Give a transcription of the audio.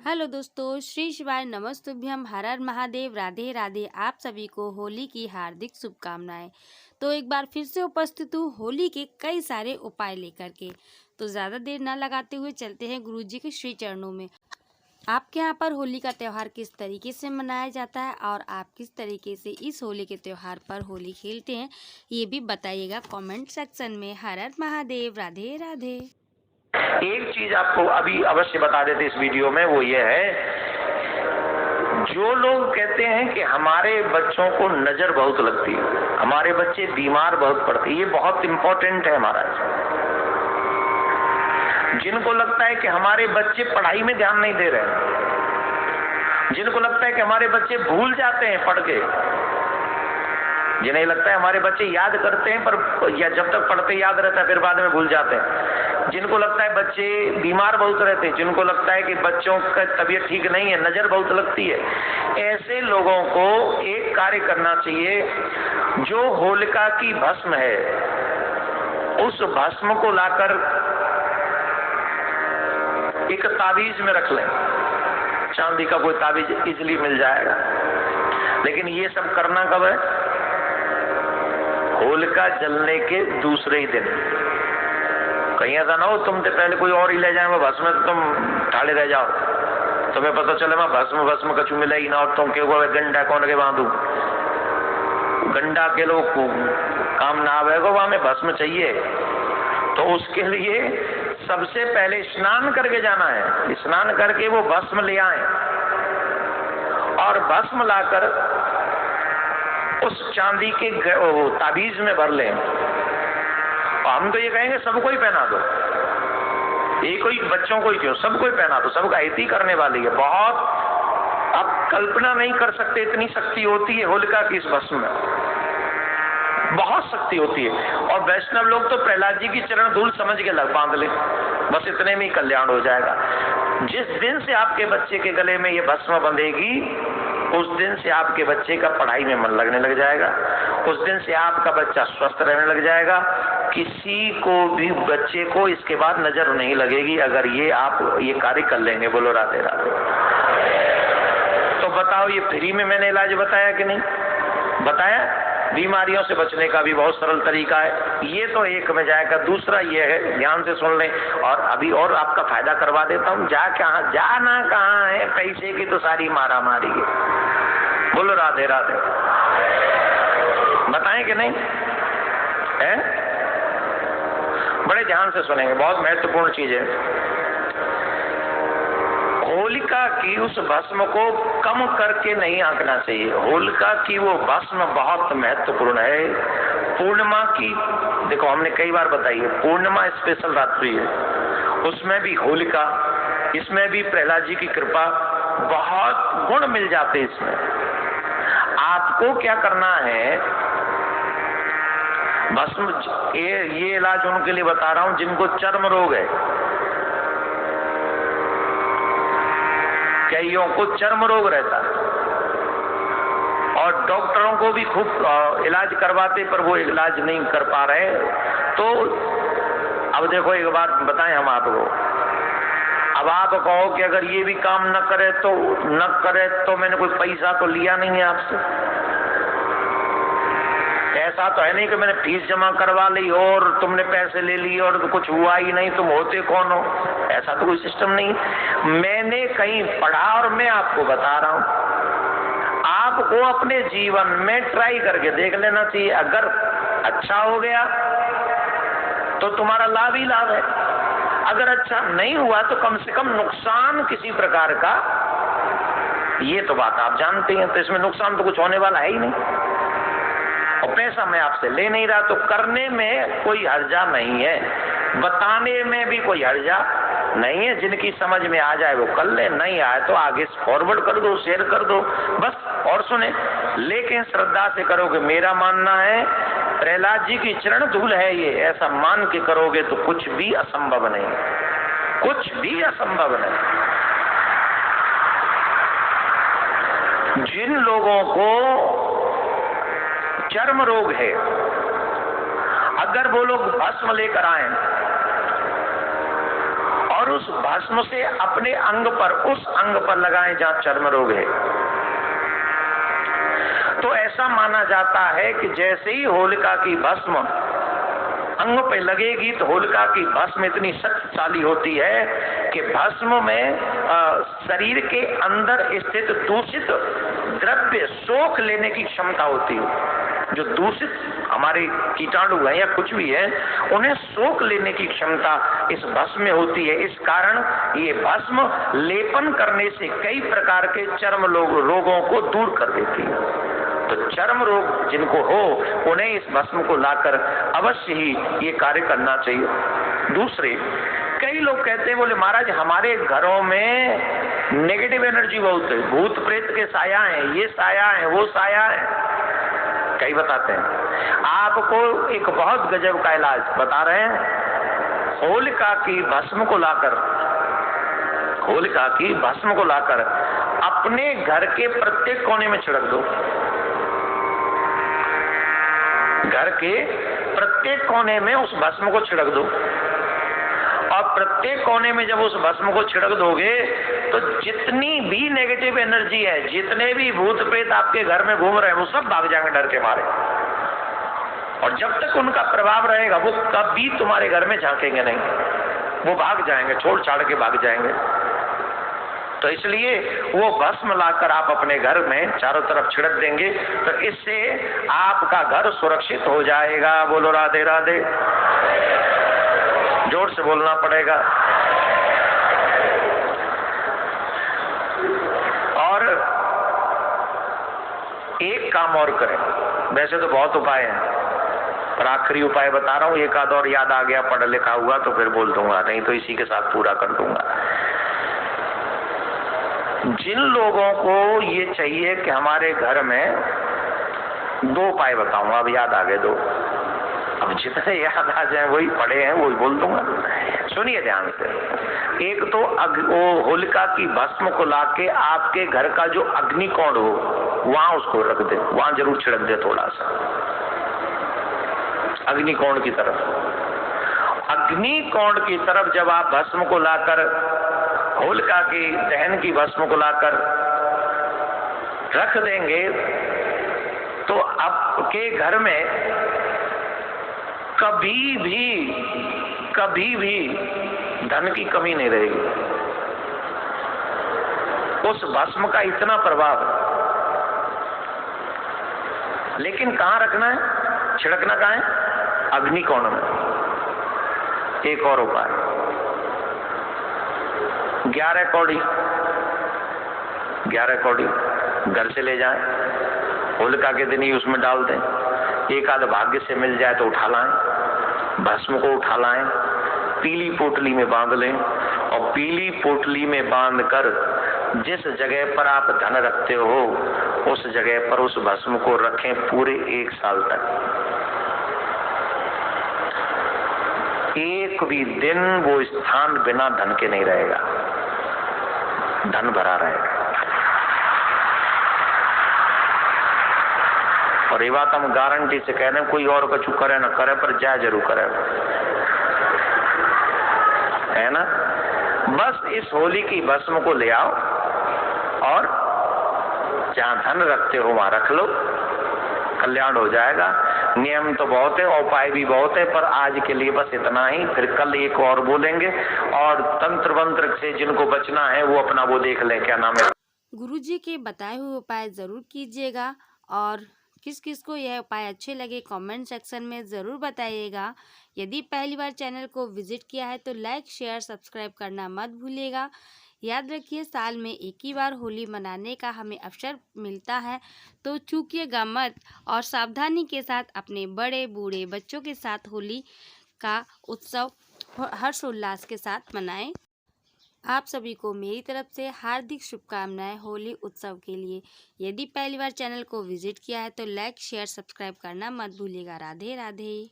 Hello दोस्तों, श्री शिवाय नमस्तुभ्यम, हर हर महादेव, राधे राधे। आप सभी को होली की हार्दिक शुभकामनाएं। तो एक बार फिर से उपस्थित हूँ होली के कई सारे उपाय लेकर के। तो ज़्यादा देर ना लगाते हुए चलते हैं गुरु जी के श्री चरणों में। आपके यहाँ पर होली का त्यौहार किस तरीके से मनाया जाता है और आप किस तरीके से इस होली के त्यौहार पर होली खेलते हैं, ये भी बताइएगा कमेंट सेक्शन में। हर हर महादेव, राधे राधे। एक चीज आपको अभी अवश्य बता देते इस वीडियो में, वो ये है, जो लोग कहते हैं कि हमारे बच्चों को नजर बहुत लगती है, हमारे बच्चे बीमार बहुत पड़ते हैं, ये बहुत इंपॉर्टेंट है महाराज। जिनको लगता है कि हमारे बच्चे पढ़ाई में ध्यान नहीं दे रहे, जिनको लगता है कि हमारे बच्चे भूल जाते हैं पढ़ के, जिन्हें लगता है हमारे बच्चे याद करते हैं पर या जब तक पढ़ते याद रहता है फिर बाद में भूल जाते हैं, जिनको लगता है बच्चे बीमार बहुत रहते हैं, जिनको लगता है कि बच्चों का तबीयत ठीक नहीं है, नजर बहुत लगती है, ऐसे लोगों को एक कार्य करना चाहिए। जो होलिका की भस्म है, उस भस्म को लाकर एक ताबीज में रख लें। चांदी का कोई ताबीज इजिली मिल जाएगा। लेकिन ये सब करना कब है? होलिका जलने के दूसरे ही दिन। कहीं ऐसा ना हो तुमसे पहले कोई और ही ले जाए वो भस्म, तो तुम ठाड़े रह जाओ, तुम्हें पता चले मैं भस्म कछु मिला ही ना, और तुम क्यों गंडा कौन के बांधू, गंडा के लोग काम ना आवेगा, वहां में भस्म चाहिए। तो उसके लिए सबसे पहले स्नान करके जाना है, स्नान करके वो भस्म ले आए और भस्म लाकर उस चांदी के ताबीज में भर लें। हम तो ये कहेंगे सबको ही पहना दो, ये कोई बच्चों को ही क्यों, सबको ही पहना दो, सबका हित ही करने वाली है। बहुत आप कल्पना नहीं कर सकते इतनी शक्ति होती है होलिका की इस भस्म में, बहुत शक्ति होती है। और वैष्णव लोग तो प्रहलाद जी की चरण धूल समझ के लग बांध ले, बस इतने में ही कल्याण हो जाएगा। जिस दिन से आपके बच्चे के गले में ये भस्म बंधेगी, उस दिन से आपके बच्चे का पढ़ाई में मन लगने लग जाएगा, उस दिन से आपका बच्चा स्वस्थ रहने लग जाएगा। किसी को भी बच्चे को इसके बाद नजर नहीं लगेगी अगर ये आप ये कार्य कर लेंगे। बोलो राधे राधे। तो बताओ, ये फ्री में मैंने इलाज बताया कि नहीं बताया? बीमारियों से बचने का भी बहुत सरल तरीका है। ये तो एक में जाएगा। दूसरा ये है, ध्यान से सुन लें, और अभी और आपका फायदा करवा देता हूँ। जाना कहाँ है, पैसे की तो सारी मारा मारी है। बोलो राधे राधे। बताएं कि नहीं है? बड़े ध्यान से सुनेंगे, बहुत महत्वपूर्ण चीज है। होलिका की उस भस्म को कम करके नहीं आंकना चाहिए। होलिका की वो भस्म बहुत महत्वपूर्ण है। पूर्णिमा की, देखो हमने कई बार बताई है, पूर्णिमा स्पेशल रात्रि है, उसमें भी होलिका, इसमें भी प्रहलाद जी की कृपा, बहुत गुण मिल जाते इसमें। आपको क्या करना है, भस्म ये इलाज उनके लिए बता रहा हूं जिनको चर्म रोग है। कईयों को चर्म रोग रहता है और डॉक्टरों को भी खूब इलाज करवाते, पर वो इलाज नहीं कर पा रहे। तो अब देखो, एक बात बताएं हम आपको, अब आप कहो कि अगर ये भी काम न करे तो मैंने कोई पैसा तो लिया नहीं है आपसे। ऐसा तो है नहीं कि मैंने फीस जमा करवा ली और तुमने पैसे ले लिए और तो कुछ हुआ ही नहीं, तुम होते कौन हो? ऐसा तो कोई सिस्टम नहीं। मैंने कहीं पढ़ा और मैं आपको बता रहा हूं। आपको अपने जीवन में ट्राई करके देख लेना चाहिए। अगर अच्छा हो गया तो तुम्हारा लाभ ही लाभ है, अगर अच्छा नहीं हुआ तो कम से कम नुकसान किसी प्रकार का, ये तो बात आप जानते हैं। तो इसमें नुकसान तो कुछ होने वाला है ही नहीं, और पैसा मैं आपसे ले नहीं रहा, तो करने में कोई हर्जा नहीं है, बताने में भी कोई हर्जा नहीं है। जिनकी समझ में आ जाए वो कर ले, नहीं आए तो आगे फॉरवर्ड कर दो, शेयर कर दो, बस। और सुने, लेकिन श्रद्धा से करोगे। मेरा मानना है प्रहलाद जी की चरण धूल है ये, ऐसा मान के करोगे तो कुछ भी असंभव नहीं, कुछ भी असंभव नहीं। जिन लोगों को चर्म रोग है, अगर वो लोग भस्म लेकर आए और और उस भस्म से अपने अंग पर, उस अंग पर लगाएं जहां चर्म रोग है। तो ऐसा माना जाता है कि जैसे ही होलिका की भस्म अंग पे लगेगी तो होलिका की भस्म इतनी शक्तिशाली होती है कि भस्म में शरीर के अंदर स्थित दूषित द्रव्य सोख लेने की क्षमता होती है। जो दूषित हमारे कीटाणु है या कुछ भी है, उन्हें सोख लेने की क्षमता इस भस्म में होती है। इस कारण ये भस्म लेपन करने से कई प्रकार के चर्म रोगों को दूर कर देती है। तो चर्म रोग जिनको हो उन्हें इस भस्म को लाकर अवश्य ही ये कार्य करना चाहिए। दूसरे, कई लोग कहते हैं, बोले महाराज हमारे घरों में नेगेटिव एनर्जी बहुत है, भूत प्रेत के साया है, ये साया है, वो साया है। कई बताते हैं। आपको एक बहुत गजब का इलाज बता रहे हैं। होलिका की भस्म को लाकर अपने घर के प्रत्येक कोने में छिड़क दो। घर के प्रत्येक कोने में उस भस्म को छिड़क दो, और प्रत्येक कोने में जब उस भस्म को छिड़क दोगे तो जितनी भी नेगेटिव एनर्जी है, जितने भी भूत प्रेत आपके घर में घूम रहे हैं, वो सब भाग जाएंगे डर के मारे। और जब तक उनका प्रभाव रहेगा वो कभी तुम्हारे घर में झांकेंगे नहीं, वो भाग जाएंगे, छोड़ छाड़ के भाग जाएंगे। तो इसलिए वो भस्म लाकर आप अपने घर में चारों तरफ छिड़क देंगे तो इससे आपका घर सुरक्षित हो जाएगा। बोलो राधे राधे, जोर से बोलना पड़ेगा। और एक काम और करें, वैसे तो बहुत उपाय हैं पर आखिरी उपाय बता रहा हूं, एक आध और याद आ गया, पढ़ा लिखा हुआ तो फिर बोल दूंगा, नहीं तो इसी के साथ पूरा कर दूंगा। जिन लोगों को ये चाहिए कि हमारे घर में, दो उपाय बताऊंगा, अब याद आ गए दो, अब जितने याद आ जाए वही पढ़े हैं वही बोल दूंगा, सुनिए ध्यान से। एक तो वो होलिका की भस्म को लाके आपके घर का जो अग्निकोण हो वहां उसको रख दे, वहां जरूर छिड़क दे थोड़ा सा अग्निकोण की तरफ। अग्निकोण की तरफ जब आप भस्म को लाकर, होलिका की दहन की भस्म को लाकर रख देंगे तो आपके घर में कभी भी धन की कमी नहीं रहेगी। उस भस्म का इतना प्रभाव है। लेकिन कहां रखना है, छिड़कना कहां है? अग्निकोण में। एक और उपाय, 11 कौड़ी घर से ले जाएं, होलिका के दिन ही उसमें डाल दें। एक आध भाग्य से मिल जाए तो उठा लाएं, भस्म को उठा लाएं, पीली पोटली में बांध लें, और पीली पोटली में बांधकर जिस जगह पर आप धन रखते हो उस जगह पर उस भस्म को रखें पूरे 1 साल तक। एक भी दिन वो स्थान बिना धन के नहीं रहेगा, धन भरा रहेगा। और ये बात हम गारंटी से कह रहे हैं, कोई और कछु करे ना करे पर जाए जरूर करे, है ना। बस इस होली की भस्म को ले आओ और जहां धन रखते हो वहां रख लो, कल्याण हो जाएगा। नियम तो बहुत है, उपाय भी बहुत है, पर आज के लिए बस इतना ही। फिर कल एक और बोलेंगे, और तंत्र मंत्र से जिनको बचना है वो अपना वो देख लें, क्या नाम है। गुरुजी के बताए हुए उपाय जरूर कीजिएगा, और किस किस को यह उपाय अच्छे लगे कमेंट सेक्शन में ज़रूर बताइएगा। यदि पहली बार चैनल को विजिट किया है तो लाइक शेयर सब्सक्राइब करना मत भूलिएगा। याद रखिए, साल में एक ही बार होली मनाने का हमें अवसर मिलता है, तो चूकिएगा मत और सावधानी के साथ अपने बड़े बूढ़े बच्चों के साथ होली का उत्सव हर्षोल्लास के साथ मनाएं। आप सभी को मेरी तरफ से हार्दिक शुभकामनाएं होली उत्सव के लिए। यदि पहली बार चैनल को विजिट किया है तो लाइक शेयर सब्सक्राइब करना मत भूलिएगा। राधे राधे।